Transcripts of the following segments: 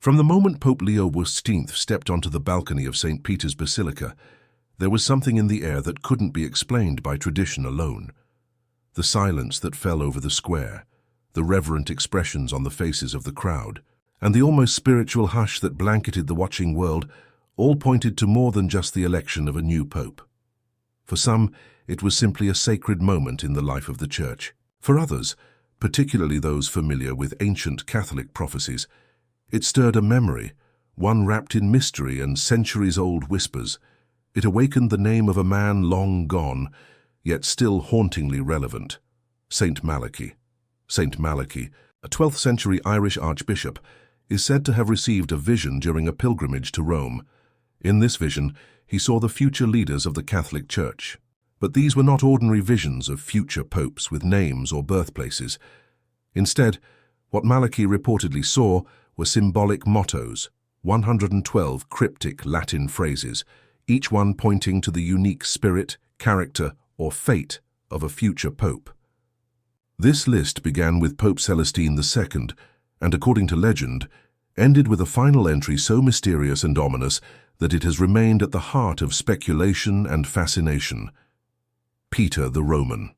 From the moment Pope Leo XIV stepped onto the balcony of St. Peter's Basilica, there was something in the air that couldn't be explained by tradition alone. The silence that fell over the square, the reverent expressions on the faces of the crowd, and the almost spiritual hush that blanketed the watching world all pointed to more than just the election of a new pope. For some, it was simply a sacred moment in the life of the Church. For others, particularly those familiar with ancient Catholic prophecies, it stirred a memory, one wrapped in mystery and centuries-old whispers. It awakened the name of a man long gone, yet still hauntingly relevant: Saint Malachy. Saint Malachy, a 12th century Irish archbishop, is said to have received a vision during a pilgrimage to Rome. In this vision, he saw the future leaders of the Catholic Church. But these were not ordinary visions of future popes with names or birthplaces. Instead, what Malachy reportedly saw were symbolic mottos, 112 cryptic Latin phrases, each one pointing to the unique spirit, character, or fate of a future pope. This list began with Pope Celestine II, and according to legend, ended with a final entry so mysterious and ominous that it has remained at the heart of speculation and fascination: Peter the Roman.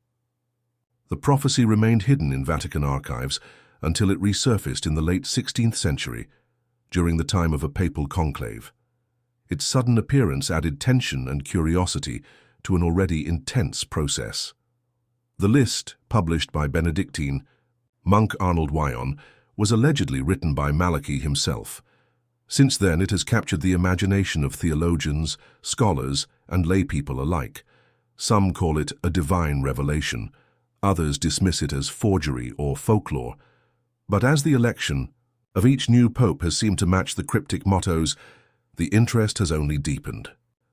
The prophecy remained hidden in Vatican archives until it resurfaced in the late 16th century, during the time of a papal conclave. Its sudden appearance added tension and curiosity to an already intense process. The list, published by Benedictine monk Arnold Wyon, was allegedly written by Malachy himself. Since then, it has captured the imagination of theologians, scholars, and laypeople alike. Some call it a divine revelation. Others dismiss it as forgery or folklore. But as the election of each new pope has seemed to match the cryptic mottos, the interest has only deepened.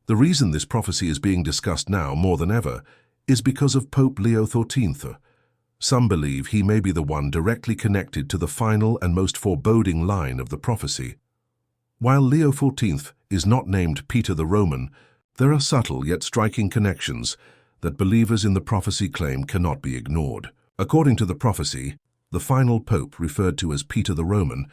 The reason this prophecy is being discussed now more than ever is because of Pope Leo XIV. Some believe he may be the one directly connected to the final and most foreboding line of the prophecy. While Leo XIV is not named Peter the Roman, there are subtle yet striking connections that believers in the prophecy claim cannot be ignored. According to the prophecy, the final pope, referred to as Peter the Roman,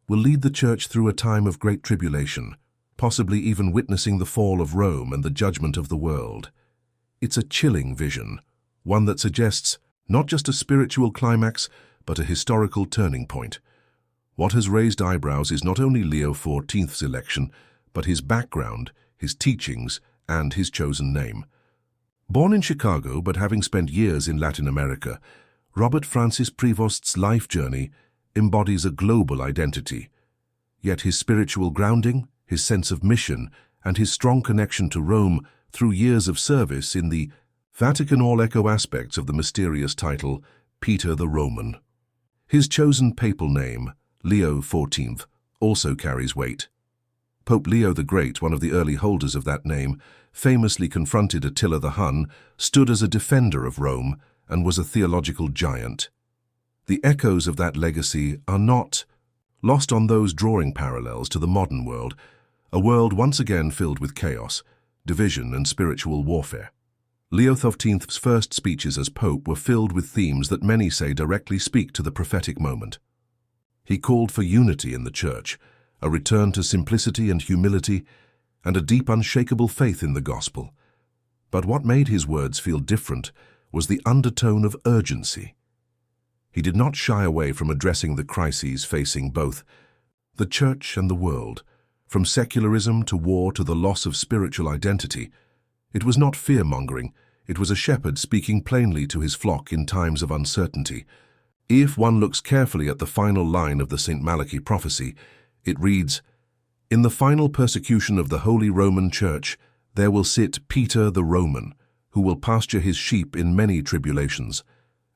will lead the Church through a time of great tribulation, possibly even witnessing the fall of Rome and the judgment of the world. It's a chilling vision, one that suggests not just a spiritual climax, but a historical turning point. What has raised eyebrows is not only Leo XIV's election, but his background, his teachings, and his chosen name. Born in Chicago but having spent years in Latin America, Robert Francis Prevost's life journey embodies a global identity. Yet his spiritual grounding, his sense of mission, and his strong connection to Rome through years of service in the Vatican all echo aspects of the mysterious title, Peter the Roman. His chosen papal name, Leo XIV, also carries weight. Pope Leo the Great, one of the early holders of that name, famously confronted Attila the Hun, stood as a defender of Rome, and was a theological giant. The echoes of that legacy are not lost on those drawing parallels to the modern world, a world once again filled with chaos, division, and spiritual warfare. Leo XIV's first speeches as Pope were filled with themes that many say directly speak to the prophetic moment. He called for unity in the Church, a return to simplicity and humility, and a deep, unshakable faith in the gospel. But what made his words feel different was the undertone of urgency. He did not shy away from addressing the crises facing both the Church and the world, from secularism to war to the loss of spiritual identity. It was not fear-mongering, it was a shepherd speaking plainly to his flock in times of uncertainty. If one looks carefully at the final line of the Saint Malachy prophecy, it reads, "In the final persecution of the Holy Roman Church, there will sit Peter the Roman, who will pasture his sheep in many tribulations.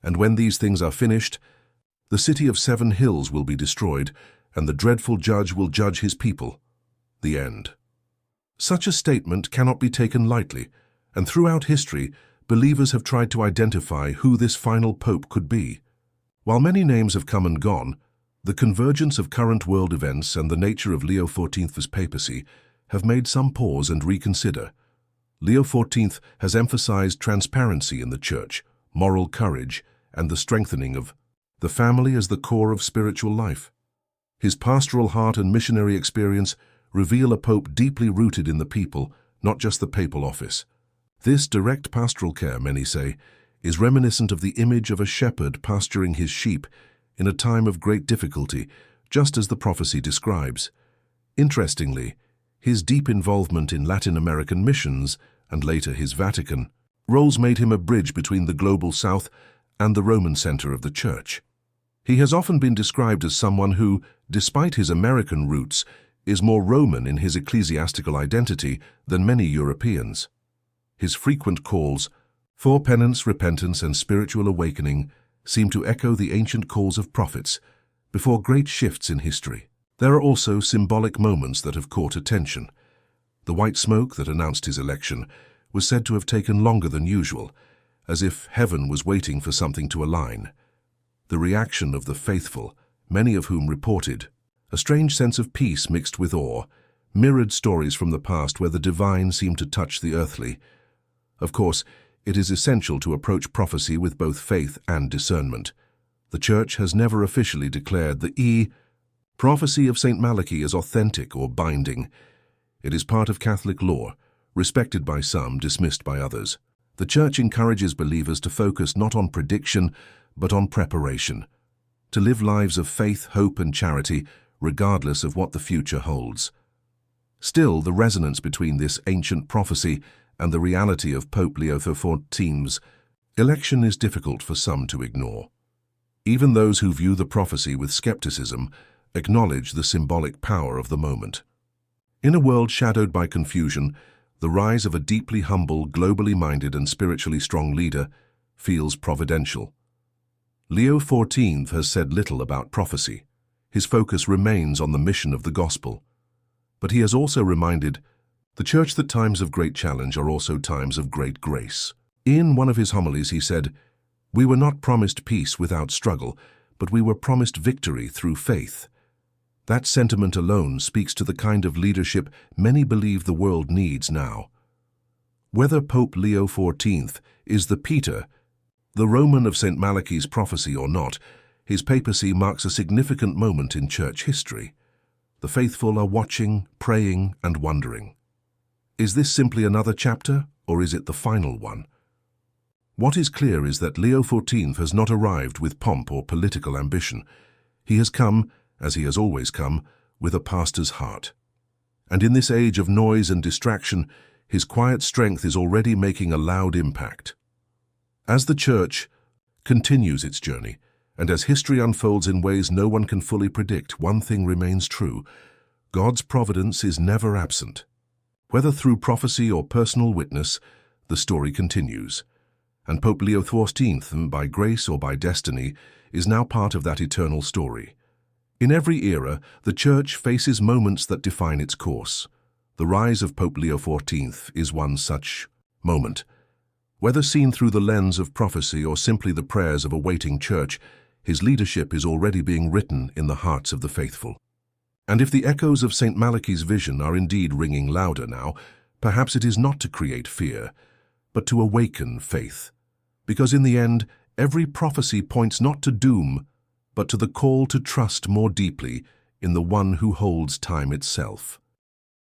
And when these things are finished, the city of 7 hills will be destroyed, and the dreadful judge will judge his people." The end. Such a statement cannot be taken lightly, and throughout history, believers have tried to identify who this final pope could be. While many names have come and gone, the convergence of current world events and the nature of Leo XIV's papacy have made some pause and reconsider. Leo XIV has emphasized transparency in the Church, moral courage, and the strengthening of the family as the core of spiritual life. His pastoral heart and missionary experience reveal a pope deeply rooted in the people, not just the papal office. This direct pastoral care, many say, is reminiscent of the image of a shepherd pasturing his sheep in a time of great difficulty, just as the prophecy describes. Interestingly, his deep involvement in Latin American missions, and later his Vatican, roles made him a bridge between the global South and the Roman center of the Church. He has often been described as someone who, despite his American roots, is more Roman in his ecclesiastical identity than many Europeans. His frequent calls for penance, repentance, and spiritual awakening seem to echo the ancient calls of prophets before great shifts in history. There are also symbolic moments that have caught attention. The white smoke that announced his election was said to have taken longer than usual, as if heaven was waiting for something to align. The reaction of the faithful, many of whom reported a strange sense of peace mixed with awe, mirrored stories from the past where the divine seemed to touch the earthly. Of course, it is essential to approach prophecy with both faith and discernment. The Church has never officially declared the prophecy of Saint Malachy as authentic or binding. It is part of Catholic law, respected by some, dismissed by others. The Church encourages believers to focus not on prediction, but on preparation, to live lives of faith, hope, and charity, regardless of what the future holds. Still, the resonance between this ancient prophecy and the reality of Pope Leo XIV's election is difficult for some to ignore. Even those who view the prophecy with skepticism acknowledge the symbolic power of the moment. In a world shadowed by confusion, the rise of a deeply humble, globally minded, and spiritually strong leader feels providential. Leo XIV has said little about prophecy. His focus remains on the mission of the gospel. But he has also reminded the Church that times of great challenge are also times of great grace. In one of his homilies he said, "We were not promised peace without struggle, but we were promised victory through faith." That sentiment alone speaks to the kind of leadership many believe the world needs now. Whether Pope Leo XIV is the Peter, the Roman of Saint Malachy's prophecy or not, his papacy marks a significant moment in Church history. The faithful are watching, praying, and wondering. Is this simply another chapter, or is it the final one? What is clear is that Leo XIV has not arrived with pomp or political ambition. He has come, as he has always come, with a pastor's heart. And in this age of noise and distraction, his quiet strength is already making a loud impact. As the Church continues its journey, and as history unfolds in ways no one can fully predict, one thing remains true: God's providence is never absent. Whether through prophecy or personal witness, the story continues. And Pope Leo XIV, by grace or by destiny, is now part of that eternal story. In every era, the Church faces moments that define its course. The rise of Pope Leo XIV is one such moment. Whether seen through the lens of prophecy or simply the prayers of a waiting Church, his leadership is already being written in the hearts of the faithful. And if the echoes of Saint Malachy's vision are indeed ringing louder now, perhaps it is not to create fear, but to awaken faith. Because in the end, every prophecy points not to doom, but to the call to trust more deeply in the one who holds time itself.